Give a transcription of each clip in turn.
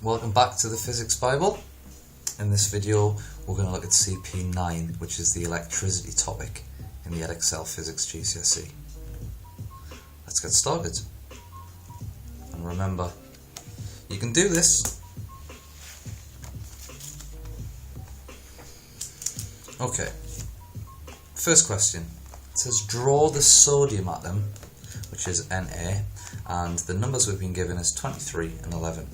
Welcome back to the Physics Bible. In this video we're going to look at CP9, which is the electricity topic in the Edexcel Physics GCSE. Let's get started. And remember, you can do this. Okay, first question. It says draw the sodium atom, which is Na, and the numbers we've been given is 23 and 11.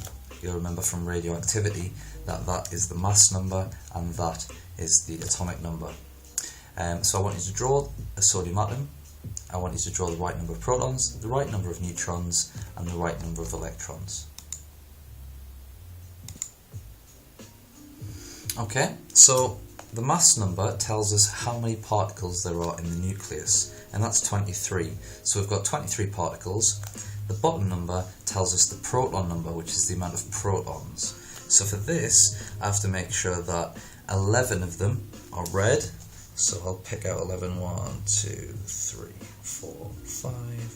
You'll remember from radioactivity that that is the mass number and that is the atomic number. So I want you to draw a sodium atom. I want you to draw the right number of protons, the right number of neutrons, and the right number of electrons. Okay, so the mass number tells us how many particles there are in the nucleus, and that's 23. So we've got 23 particles. The bottom number tells us the proton number, which is the amount of protons. So for this, I have to make sure that 11 of them are red. So I'll pick out 11, 1, 2, 3, 4, 5,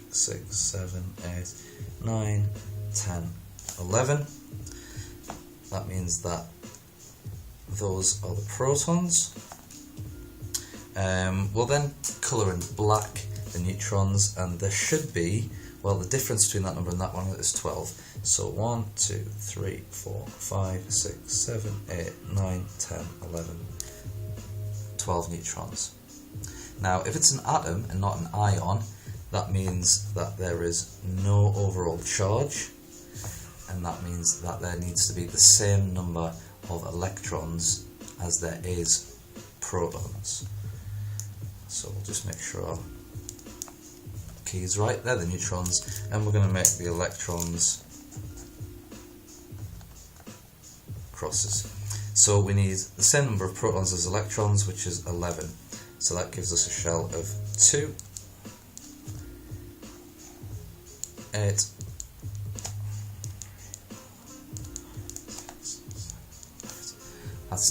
6, 7, 8, 9, 10, 11. That means that those are the protons. We'll then colour in black the neutrons, and there should be, well, the difference between that number and that one is 12. So 1, 2, 3, 4, 5, 6, 7, 8, 9, 10, 11, 12 neutrons. Now, if it's an atom and not an ion, that means that there is no overall charge, and that means that there needs to be the same number of electrons as there is protons. So we'll just make sure our key is right. They're the neutrons, and we're going to make the electrons crosses. So we need the same number of protons as electrons, which is 11. So that gives us a shell of 2, 8,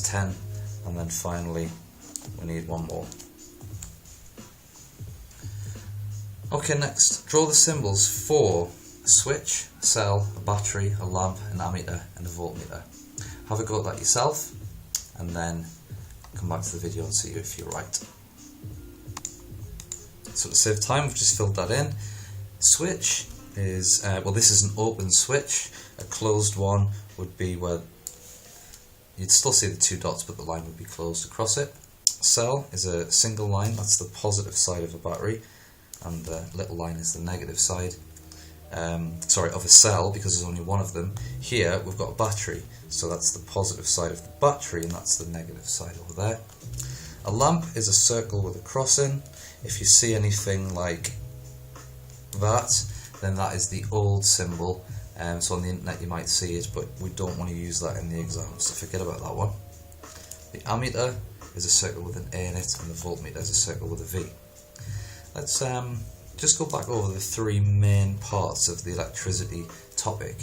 10, and then finally we need one more. Okay, next, draw the symbols for a switch, a cell, a battery, a lamp, an ammeter, and a voltmeter. Have a go at that yourself, and then come back to the video and see if you're right. So to save time, we've just filled that in. Switch is, well, this is an open switch. A closed one would be where you'd still see the two dots, but the line would be closed across it. Cell is a single line, that's the positive side of a battery, and the little line is the negative side. Of a cell, because there's only one of them. Here we've got a battery, so that's the positive side of the battery, and that's the negative side over there. A lamp is a circle with a cross in. If you see anything like that, then that is the old symbol. So on the internet you might see it, but we don't want to use that in the exam, so forget about that one. The ammeter is a circle with an A in it, and the voltmeter is a circle with a V. Let's just go back over the three main parts of the electricity topic.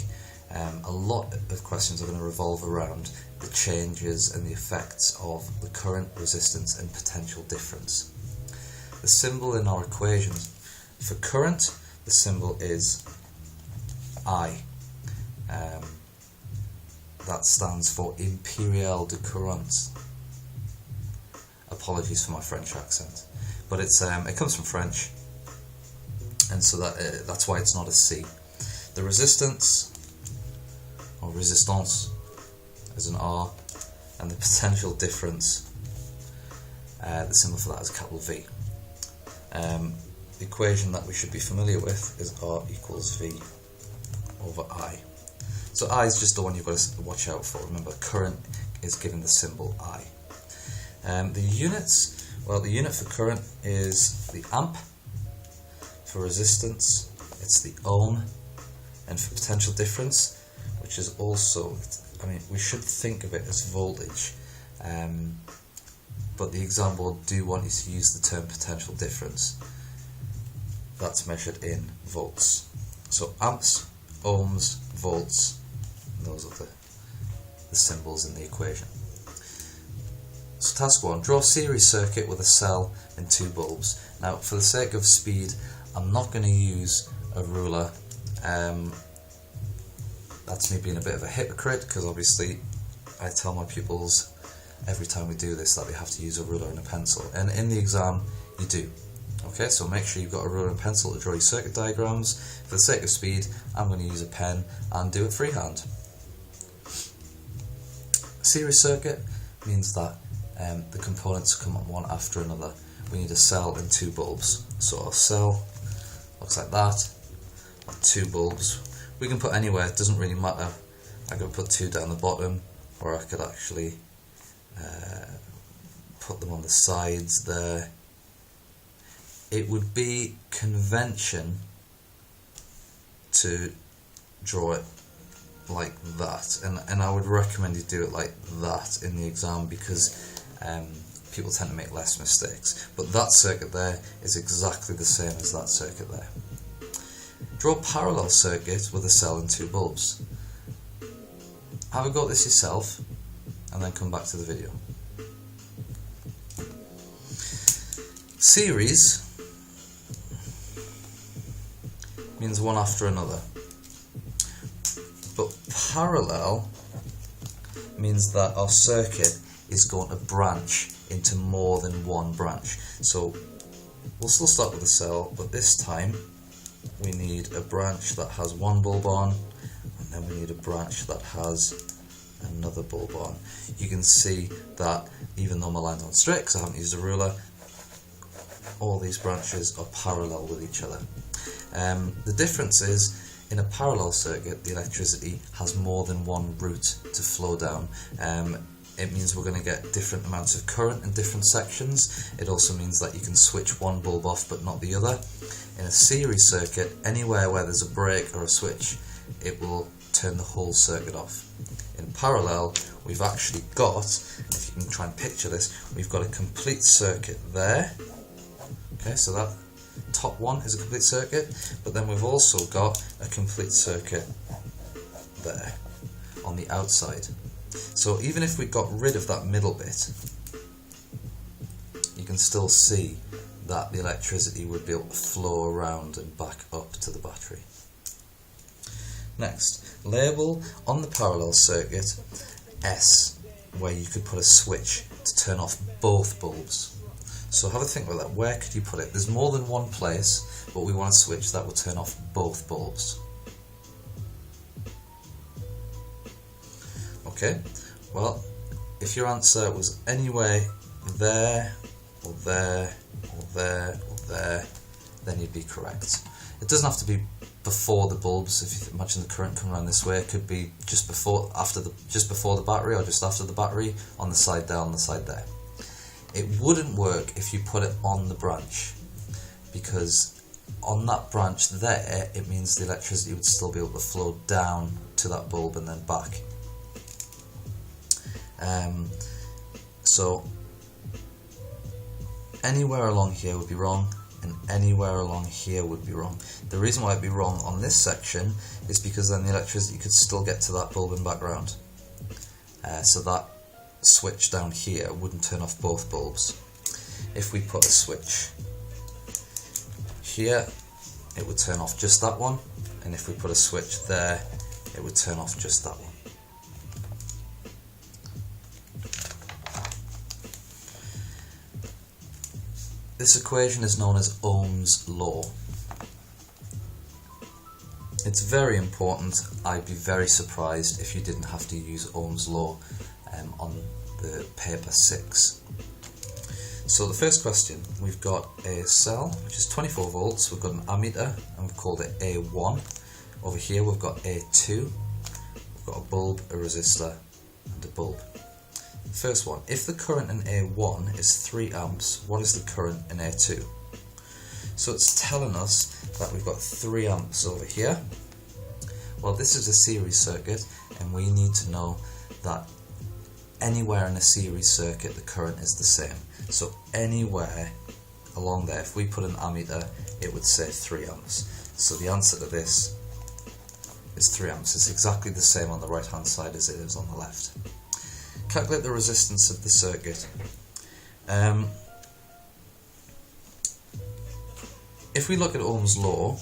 A lot of questions are going to revolve around the changes and the effects of the current, resistance, and potential difference. The symbol in our equations for current, the symbol is I. That stands for impérial de courant. Apologies for my French accent, but it's it comes from French, and so that's why it's not a C. The resistance, or resistance, is an R, and the potential difference, the symbol for that is capital V. The equation that we should be familiar with is R equals V over I. So I is just the one you've got to watch out for. Remember, current is given the symbol I. The units, well, the unit for current is the amp. For resistance, it's the ohm. And for potential difference, which is also, I mean, we should think of it as voltage. But the exam board do want you to use the term potential difference. That's measured in volts. So amps, ohms, volts, and those are the symbols in the equation. So task 1, draw a series circuit with a cell and two bulbs. Now, for the sake of speed, I'm not going to use a ruler That's me being a bit of a hypocrite, because obviously I tell my pupils every time we do this that we have to use a ruler and a pencil, and in the exam you do. Okay, so make sure you've got a ruler and pencil to draw your circuit diagrams. For the sake of speed, I'm going to use a pen and do it freehand. Series circuit means that the components come on one after another. We need a cell and two bulbs. So our cell looks like that, two bulbs. We can put anywhere, it doesn't really matter. I could put two down the bottom, or I could actually put them on the sides there. It would be convention to draw it like that, and I would recommend you do it like that in the exam, because people tend to make less mistakes. But that circuit there is exactly the same as that circuit there. Draw a parallel circuit with a cell and two bulbs. Have a go at this yourself and then come back to the video. Series means one after another, but parallel means that our circuit is going to branch into more than one branch. So we'll still start with a cell, but this time we need a branch that has one bulb on, and then we need a branch that has another bulb on. You can see that even though my lines aren't straight because I haven't used a ruler, all these branches are parallel with each other. The difference is, in a parallel circuit, the electricity has more than one route to flow down. It means we're going to get different amounts of current in different sections. It also means that you can switch one bulb off but not the other. In a series circuit, anywhere where there's a break or a switch, it will turn the whole circuit off. In parallel, we've actually got, if you can try and picture this, we've got a complete circuit there. Okay, so that top one is a complete circuit, but then we've also got a complete circuit there on the outside. So even if we got rid of that middle bit, you can still see that the electricity would be able to flow around and back up to the battery. Next, label on the parallel circuit S, where you could put a switch to turn off both bulbs. So have a think about that. Where could you put it? There's more than one place, but we want a switch that will turn off both bulbs. Okay, well, if your answer was anywhere there, or there, or there, or there, then you'd be correct. It doesn't have to be before the bulbs. If you imagine the current coming around this way, it could be just before the battery, or just after the battery, on the side there, on the side there. It wouldn't work if you put it on the branch, because on that branch there, it means the electricity would still be able to flow down to that bulb and then back. So anywhere along here would be wrong, and anywhere along here would be wrong. The reason why it'd be wrong on this section is because then the electricity could still get to that bulb and back round. So that switch down here wouldn't turn off both bulbs. If we put a switch here, it would turn off just that one, and if we put a switch there, it would turn off just that one. This equation is known as Ohm's law. It's very important. I'd be very surprised if you didn't have to use Ohm's law on the paper 6. So the first question, we've got a cell which is 24 volts, we've got an ammeter and we've called it A1. Over here we've got A2, we've got a bulb, a resistor and a bulb. First one, if the current in A1 is 3 amps, what is the current in A2? So it's telling us that we've got 3 amps over here. Well, this is a series circuit, and we need to know that anywhere in a series circuit the current is the same. So anywhere along there, if we put an ammeter, it would say 3 amps. So the answer to this is 3 amps. It's exactly the same on the right hand side as it is on the left. Calculate the resistance of the circuit. If we look at Ohm's law,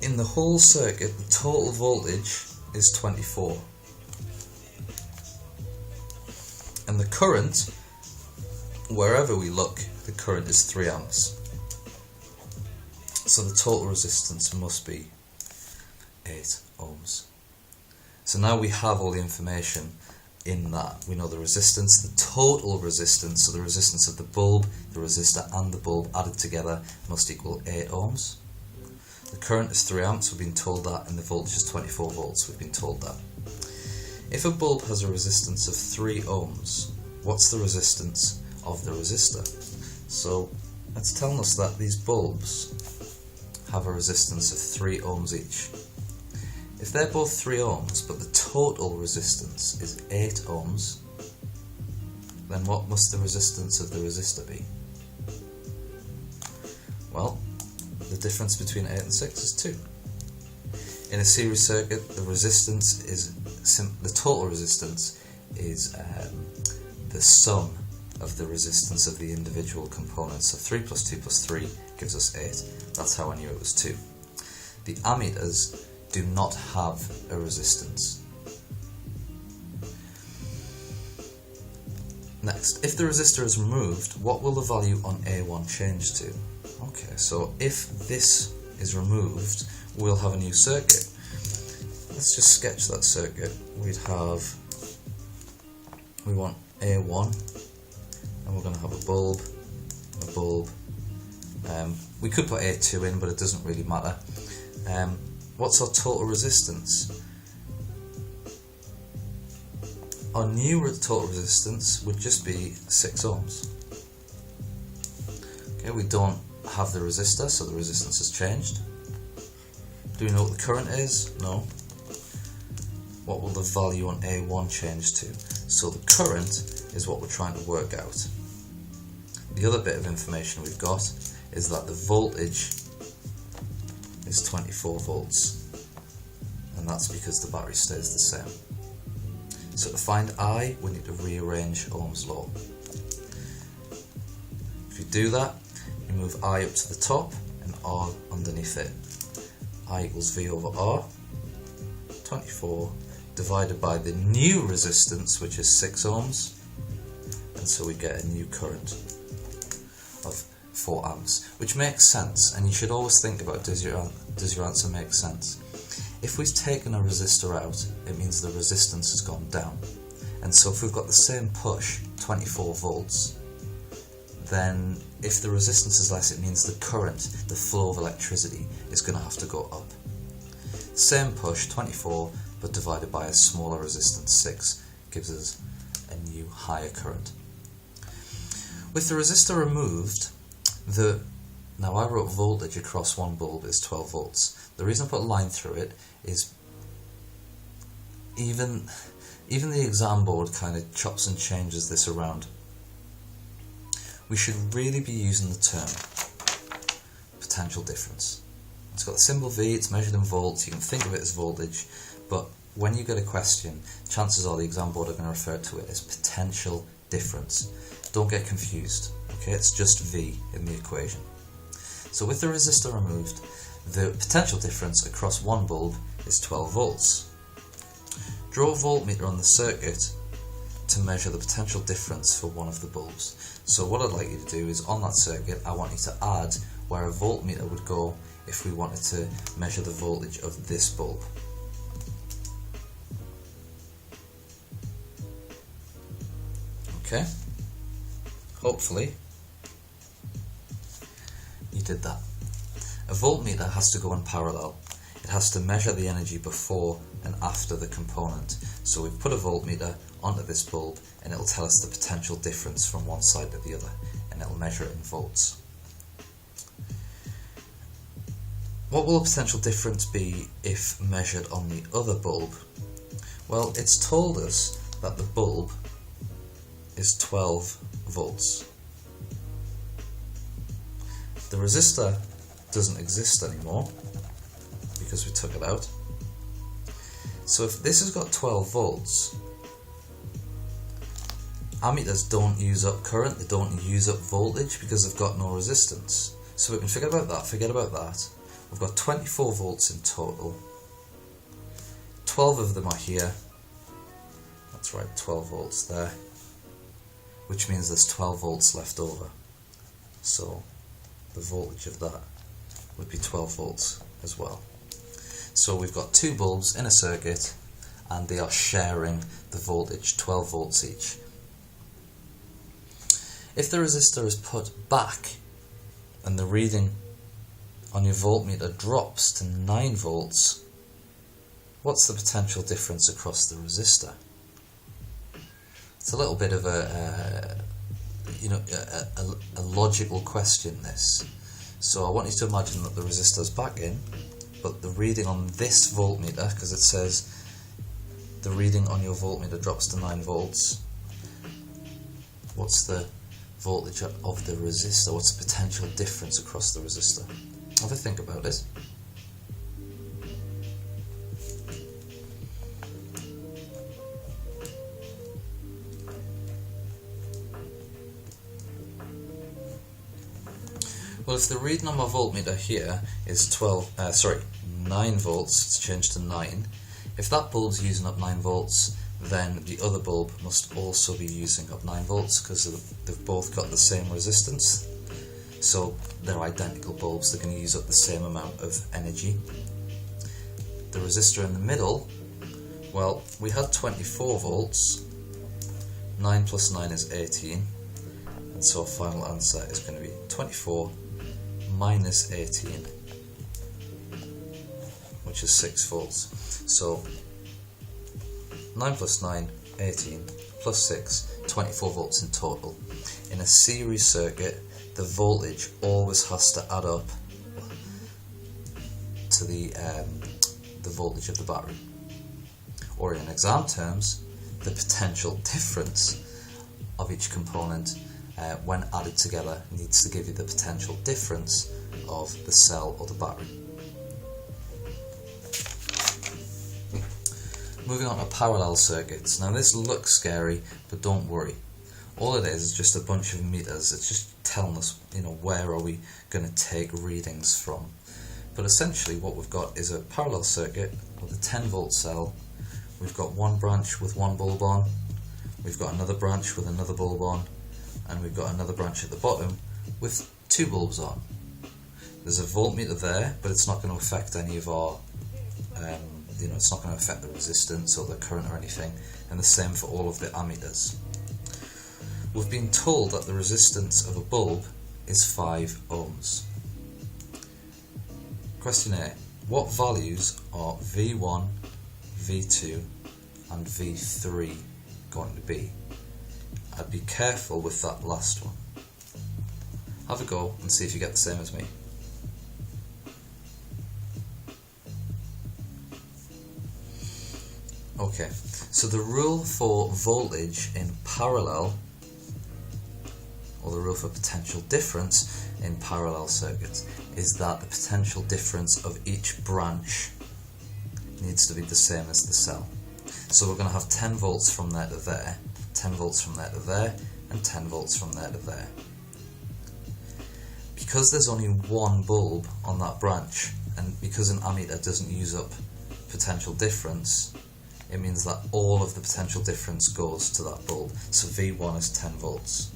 in the whole circuit, the total voltage is 24. And the current, wherever we look, the current is 3 amps. So the total resistance must be 8 ohms. So now we have all the information in that. We know the resistance, the total resistance, so the resistance of the bulb, the resistor and the bulb added together must equal 8 ohms. The current is 3 amps, we've been told that, and the voltage is 24 volts, we've been told that. If a bulb has a resistance of 3 ohms, what's the resistance of the resistor? So it's telling us that these bulbs have a resistance of 3 ohms each. If they're both 3 ohms, but the total resistance is 8 ohms, then what must the resistance of the resistor be? Well, the difference between 8 and 6 is 2. In a series circuit, the resistance is the total resistance is the sum of the resistance of the individual components. So 3 plus 2 plus 3 gives us 8. That's how I knew it was 2. The ammeters do not have a resistance. Next, if the resistor is removed, what will the value on A1 change to? Okay, so if this is removed, we'll have a new circuit. Let's just sketch that circuit. We want A1, and we're going to have a bulb. We could put A2 in, but it doesn't really matter. What's our total resistance? Our new total resistance would just be 6 ohms. Okay, we don't have the resistor, so the resistance has changed. Do we know what the current is? No. What will the value on A1 change to? So the current is what we're trying to work out. The other bit of information we've got is that the voltage is 24 volts, and that's because the battery stays the same. So to find I, we need to rearrange Ohm's law. If you do that, you move I up to the top and R underneath it. I equals V over R, 24 divided by the new resistance, which is 6 ohms, and so we get a new current of 4 amps, which makes sense. And you should always think about, does your answer make sense? If we've taken a resistor out, it means the resistance has gone down, and so if we've got the same push, 24 volts, then if the resistance is less, it means the current, the flow of electricity, is going to have to go up. Same push, 24, but divided by a smaller resistance, 6, gives us a new higher current. With the resistor removed, now I wrote voltage across one bulb is 12 volts. The reason I put a line through it is even the exam board kind of chops and changes this around. We should really be using the term potential difference. It's got the symbol V, it's measured in volts, you can think of it as voltage, but when you get a question, chances are the exam board are going to refer to it as potential difference. Don't get confused, okay? It's just V in the equation. So with the resistor removed, the potential difference across one bulb is 12 volts. Draw a voltmeter on the circuit to measure the potential difference for one of the bulbs. So what I'd like you to do is, on that circuit, I want you to add where a voltmeter would go if we wanted to measure the voltage of this bulb. Okay, hopefully you did that. A voltmeter has to go in parallel. It has to measure the energy before and after the component. So we've put a voltmeter onto this bulb and it'll tell us the potential difference from one side to the other, and it'll measure it in volts. What will the potential difference be if measured on the other bulb? Well, it's told us that the bulb is 12 volts. The resistor doesn't exist anymore because we took it out. So if this has got 12 volts, ammeters don't use up current, they don't use up voltage because they've got no resistance. So we can forget about that. we've got 24 volts in total. 12 of them are here. That's right, 12 volts there, which means there's 12 volts left over. So the voltage of that would be 12 volts as well. So we've got two bulbs in a circuit and they are sharing the voltage, 12 volts each. If the resistor is put back and the reading on your voltmeter drops to 9 volts, what's the potential difference across the resistor? It's a little bit of a logical question, this. So I want you to imagine that the resistor's back in, but the reading on this voltmeter, because it says the reading on your voltmeter drops to 9 volts, what's the voltage of the resistor? What's the potential difference across the resistor? Have a think about it. Well, if the reading on my voltmeter here is 9 volts, it's changed to 9. If that bulb's using up 9 volts, then the other bulb must also be using up 9 volts because they've both got the same resistance. So they're identical bulbs, they're going to use up the same amount of energy. The resistor in the middle, well, we had 24 volts, 9 plus 9 is 18, and so our final answer is going to be 24 minus 18, which is 6 volts. So 9 plus 9, 18, plus 6, 24 volts in total. In a series circuit, the voltage always has to add up to the voltage of the battery. Or in exam terms, the potential difference of each component when added together needs to give you the potential difference of the cell or the battery. Moving on to parallel circuits. Now this looks scary, but don't worry. All it is just a bunch of meters. It's just telling us, where are we going to take readings from. But essentially what we've got is a parallel circuit with a 10 volt cell. We've got one branch with one bulb on, we've got another branch with another bulb on, and we've got another branch at the bottom with 2 bulbs on. There's a voltmeter there, but it's not going to affect any of our, it's not going to affect the resistance or the current or anything, and the same for all of the ammeters. We've been told that the resistance of a bulb is 5 ohms. Question A. What values are V1, V2 and V3 going to be? I'd be careful with that last one. Have a go and see if you get the same as me. Okay, so the rule for voltage in parallel, or the rule for potential difference in parallel circuits, is that the potential difference of each branch needs to be the same as the cell. So we're going to have 10 volts from there to there, 10 volts from there to there, and 10 volts from there to there. Because there's only one bulb on that branch, and because an ammeter doesn't use up potential difference, it means that all of the potential difference goes to that bulb. So V1 is 10 volts.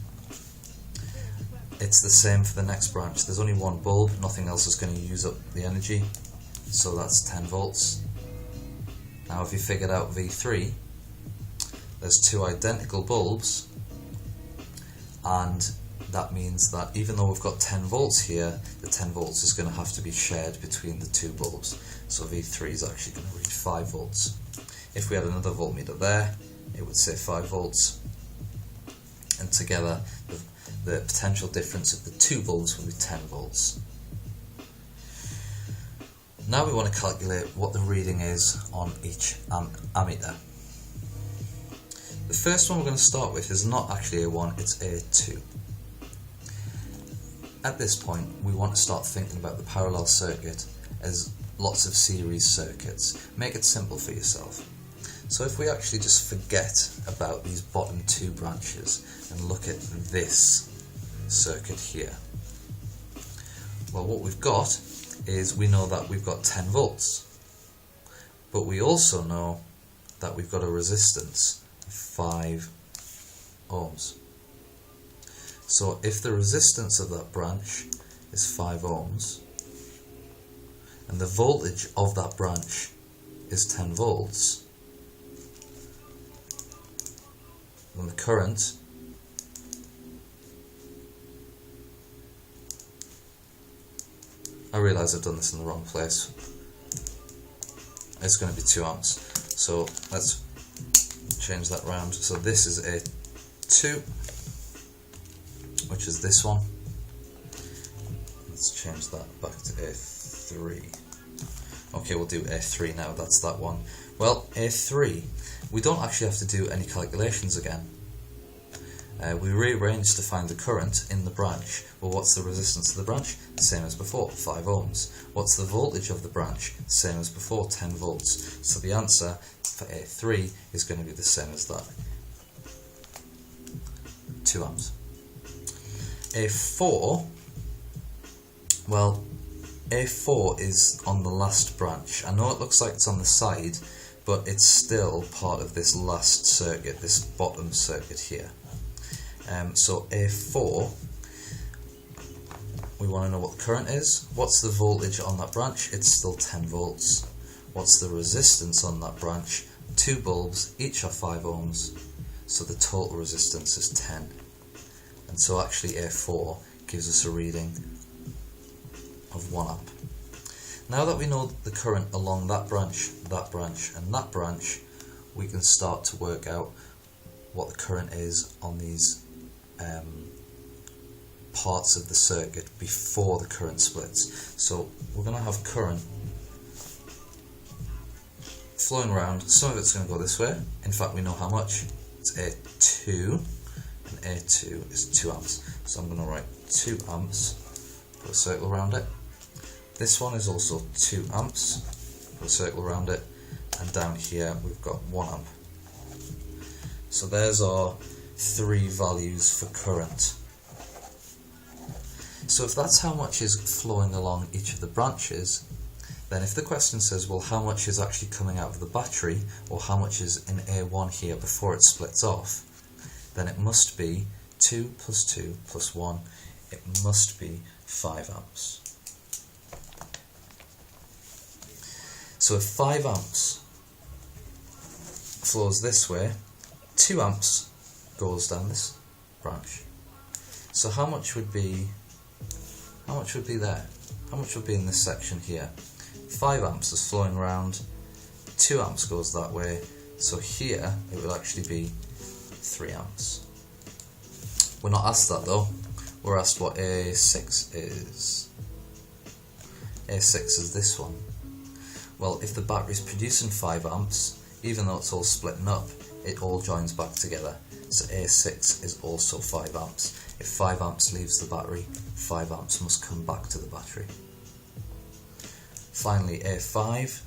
It's the same for the next branch. There's only one bulb, nothing else is going to use up the energy, so that's 10 volts. Now if you figured out V3, there's 2 identical bulbs, and that means that even though we've got 10 volts here, the 10 volts is going to have to be shared between the 2 bulbs. So V3 is actually going to read 5 volts. If we had another voltmeter there, it would say 5 volts, and together the potential difference of the 2 bulbs would be 10 volts. Now we want to calculate what the reading is on each ammeter. The first one we're going to start with is not actually A1, it's A2. At this point, we want to start thinking about the parallel circuit as lots of series circuits. Make it simple for yourself. So if we actually just forget about these bottom 2 branches and look at this circuit here, well, what we've got is we know that we've got 10 volts, but we also know that we've got a resistance of 5 ohms. So if the resistance of that branch is 5 ohms, and the voltage of that branch is 10 volts, then the current I realise I've done this in the wrong place. It's going to be 2 amps. So let's change that round. So this is a 2, which is this one. Let's change that back to A3. Okay, we'll do A3 now, that's that one. Well, A3, we don't actually have to do any calculations again. We rearrange to find the current in the branch. Well, what's the resistance of the branch? Same as before, 5 ohms. What's the voltage of the branch? Same as before, 10 volts. So the answer for A3 is going to be the same as that, 2 amps. A4, well, A4 is on the last branch. I know it looks like it's on the side, but it's still part of this last circuit, this bottom circuit here. So A4, we want to know what the current is. What's the voltage on that branch? It's still 10 volts. What's the resistance on that branch? 2 bulbs, each are 5 ohms, so the total resistance is 10. And so actually A4 gives us a reading of 1 amp. Now that we know the current along that branch, and that branch, we can start to work out what the current is on these parts of the circuit before the current splits. So we're going to have current flowing around. Some of it's going to go this way. In fact, we know how much. It's A2, and A2 is 2 amps. So I'm going to write 2 amps, put a circle around it. This one is also 2 amps, put a circle around it, and down here we've got 1 amp. So there's our 3 values for current. So if that's how much is flowing along each of the branches, then if the question says, well, how much is actually coming out of the battery, or how much is in A1 here before it splits off, then it must be 2 plus 2 plus 1. It must be 5 amps. So if 5 amps flows this way, 2 amps goes down this branch. So how much would be there? How much would be in this section here? 5 amps is flowing around, 2 amps goes that way, so here it would actually be 3 amps. We're not asked that though, we're asked what A6 is. A6 is this one. Well, if the battery's producing 5 amps, even though it's all splitting up, it all joins back together. So A6 is also 5 amps. If 5 amps leaves the battery, 5 amps must come back to the battery. Finally, A5.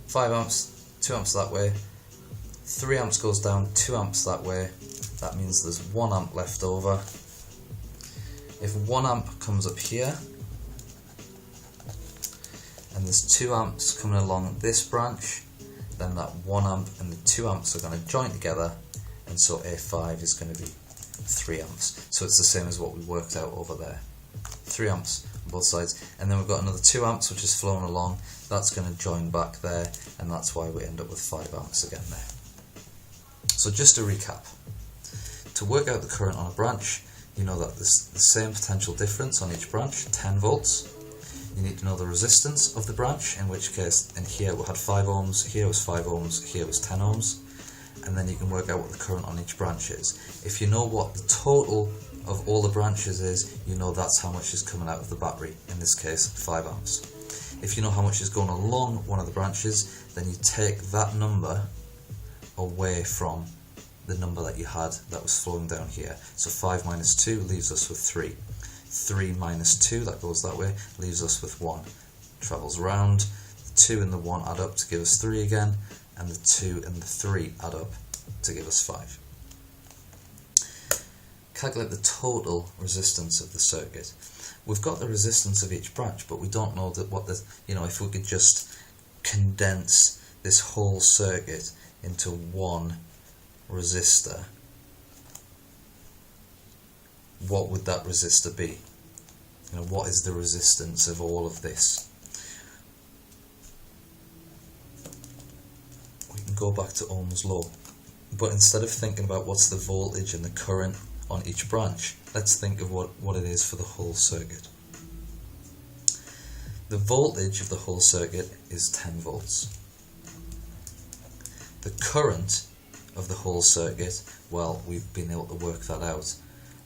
Five amps, 2 amps that way, 3 amps goes down, 2 amps that way. That means there's 1 amp left over. If 1 amp comes up here, and there's 2 amps coming along this branch, then that 1 amp and the 2 amps are going to join together, and so A5 is going to be 3 amps. So it's the same as what we worked out over there. 3 amps on both sides, and then we've got another 2 amps which is flowing along. That's going to join back there, and that's why we end up with 5 amps again there. So just to recap, to work out the current on a branch, you know that there's the same potential difference on each branch, 10 volts. You need to know the resistance of the branch, in which case in here we had 5 ohms, here was 5 ohms, here was 10 ohms, and then you can work out what the current on each branch is. If you know what the total of all the branches is, you know that's how much is coming out of the battery, in this case 5 amps. If you know how much is going along one of the branches, then you take that number away from the number that you had that was flowing down here. So 5 minus 2 leaves us with 3. 3 minus 2, that goes that way, leaves us with 1. Travels round, 2 and the 1 add up to give us 3 again, and the 2 and the 3 add up to give us 5. Calculate the total resistance of the circuit. We've got the resistance of each branch, but we don't know that if we could just condense this whole circuit into one resistor, what would that resistor be? What is the resistance of all of this? We can go back to Ohm's law, but instead of thinking about what's the voltage and the current on each branch, let's think of what it is for the whole circuit. The voltage of the whole circuit is 10 volts. The current of the whole circuit, well, we've been able to work that out,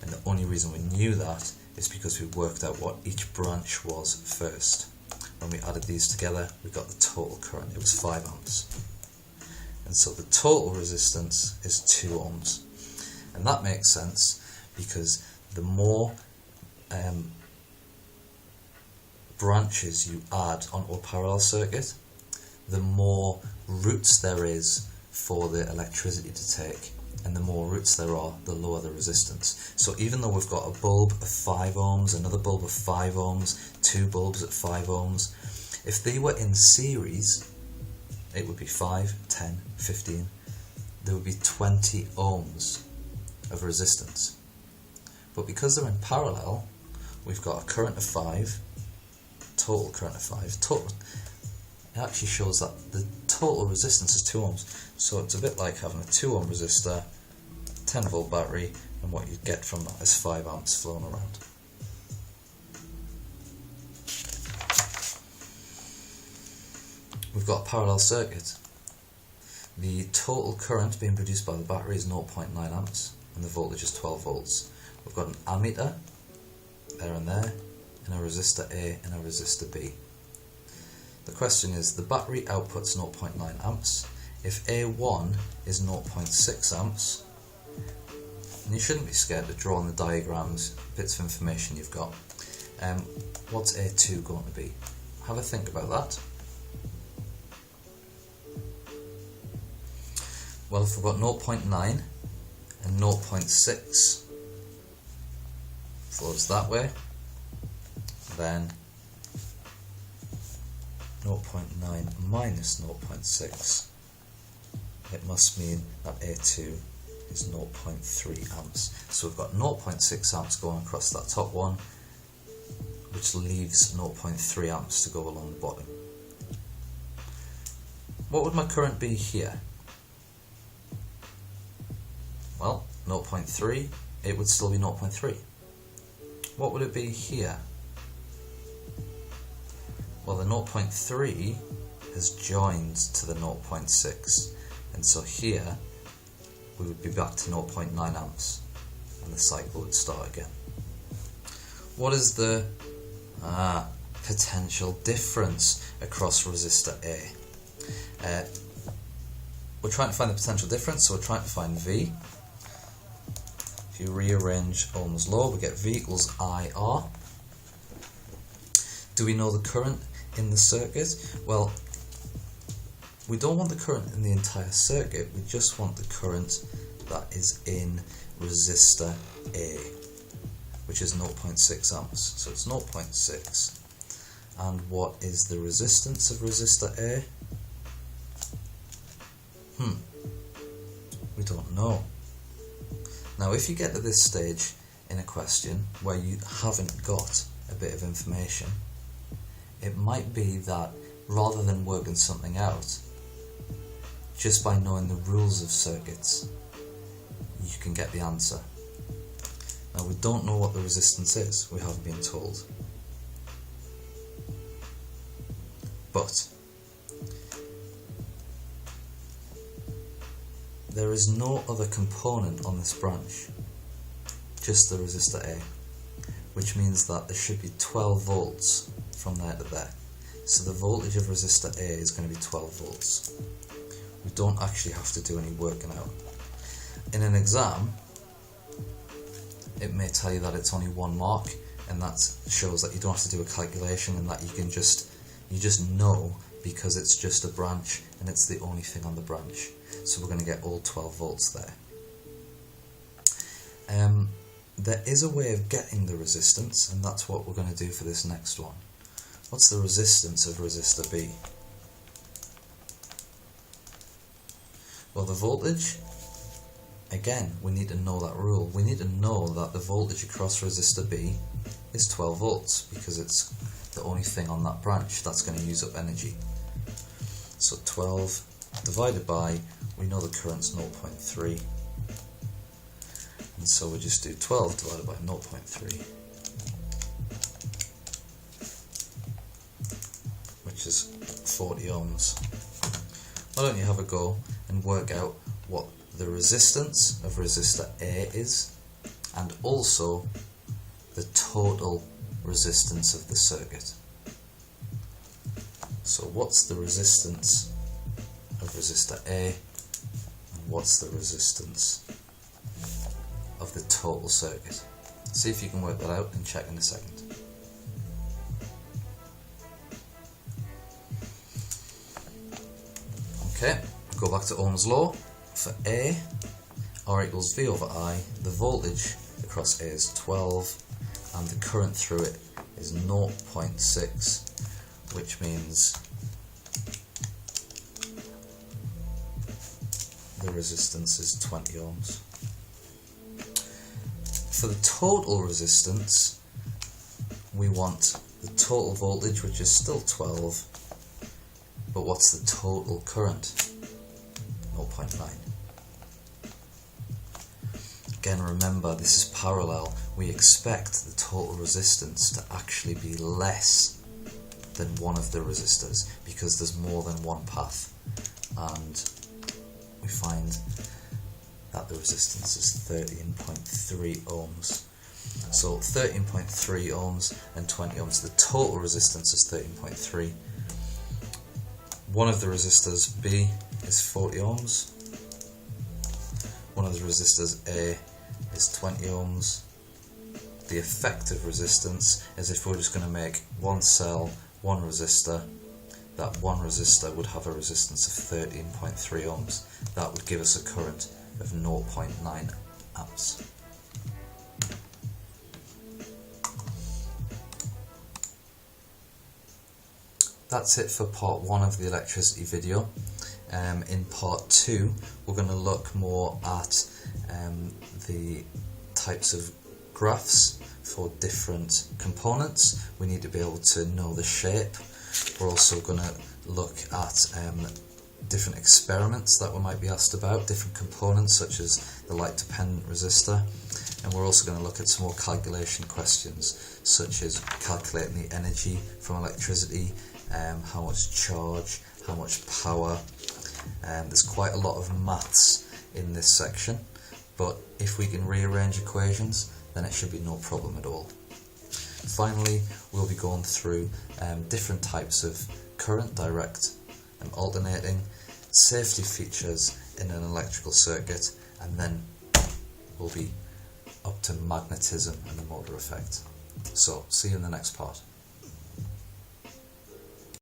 and the only reason we knew that is because we worked out what each branch was first. When we added these together, we got the total current. It was 5 amps. And so the total resistance is 2 ohms. And that makes sense because the more branches you add onto a parallel circuit, the more routes there is for the electricity to take, and the more routes there are, the lower the resistance. So even though we've got a bulb of 5 ohms, another bulb of 5 ohms, 2 bulbs at 5 ohms, if they were in series, it would be 5, 10, 15, there would be 20 ohms of resistance. But because they're in parallel, we've got a current of 5, total current of 5, it actually shows that the total resistance is 2 ohms. So it's a bit like having a 2 ohm resistor, 10 volt battery, and what you get from that is 5 amps flowing around. We've got a parallel circuit. The total current being produced by the battery is 0.9 amps, and the voltage is 12 volts. We've got an ammeter, there and there, and a resistor A and a resistor B. The question is, the battery outputs 0.9 amps. If A1 is 0.6 amps, and you shouldn't be scared to draw on the diagrams, bits of information you've got, what's A2 going to be? Have a think about that. Well, if we've got 0.9 and 0.6 flows that way, then 0.9 minus 0.6, it must mean that A2 is 0.3 amps. So we've got 0.6 amps going across that top one, which leaves 0.3 amps to go along the bottom. What would my current be here? Well, 0.3, it would still be 0.3. What would it be here? Well, the 0.3 has joined to the 0.6, and so here we would be back to 0.9 amps, and the cycle would start again. What is the potential difference across resistor A? We're trying to find the potential difference, so we're trying to find V. If you rearrange Ohm's law, we get V equals IR. Do we know the current in the circuit? Well, we don't want the current in the entire circuit, we just want the current that is in resistor A, which is 0.6 amps. So it's 0.6. And what is the resistance of resistor A? We don't know. Now, if you get to this stage in a question where you haven't got a bit of information, it might be that rather than working something out, just by knowing the rules of circuits, you can get the answer. Now, we don't know what the resistance is, we haven't been told. But there is no other component on this branch, just the resistor A, which means that there should be 12 volts from there to there. So the voltage of resistor A is going to be 12 volts. We don't actually have to do any working out. In an exam, it may tell you that it's only 1 mark, and that shows that you don't have to do a calculation and that you just know because it's just a branch and it's the only thing on the branch. So we're going to get all 12 volts there. There is a way of getting the resistance, and that's what we're going to do for this next one. What's the resistance of resistor B? Well, the voltage, again, we need to know that rule. We need to know that the voltage across resistor B is 12 volts because it's the only thing on that branch that's going to use up energy. So 12 divided by, we know the current's 0.3, and so we just do 12 divided by 0.3, which is 40 ohms. Why don't you have a go and work out what the resistance of resistor A is, and also the total resistance of the circuit. So what's the resistance of resistor A, and what's the resistance of the total circuit? See if you can work that out and check in a second. Okay, go back to Ohm's law. For A, R equals V over I. The voltage across A is 12 and the current through it is 0.6, which means the resistance is 20 ohms. For the total resistance, we want the total voltage, which is still 12, but what's the total current? 0.9. Again, remember, this is parallel. We expect the total resistance to actually be less than one of the resistors because there's more than one path, and we find that the resistance is 13.3 ohms. So 13.3 ohms and 20 ohms. The total resistance is 13.3. One of the resistors, B, is 40 ohms. One of the resistors, A, is 20 ohms. The effective resistance is, if we're just going to make one cell, one resistor, that one resistor would have a resistance of 13.3 ohms. That would give us a current of 0.9 amps. That's it for part 1 of the electricity video. In part 2 we're going to look more at the types of graphs for different components. We need to be able to know the shape. We're also going to look at different experiments that we might be asked about, different components such as the light dependent resistor, and we're also going to look at some more calculation questions such as calculating the energy from electricity, how much charge, how much power. There's quite a lot of maths in this section, but if we can rearrange equations, then it should be no problem at all. Finally, we'll be going through different types of current, direct and alternating, safety features in an electrical circuit, and then we'll be up to magnetism and the motor effect. So, see you in the next part.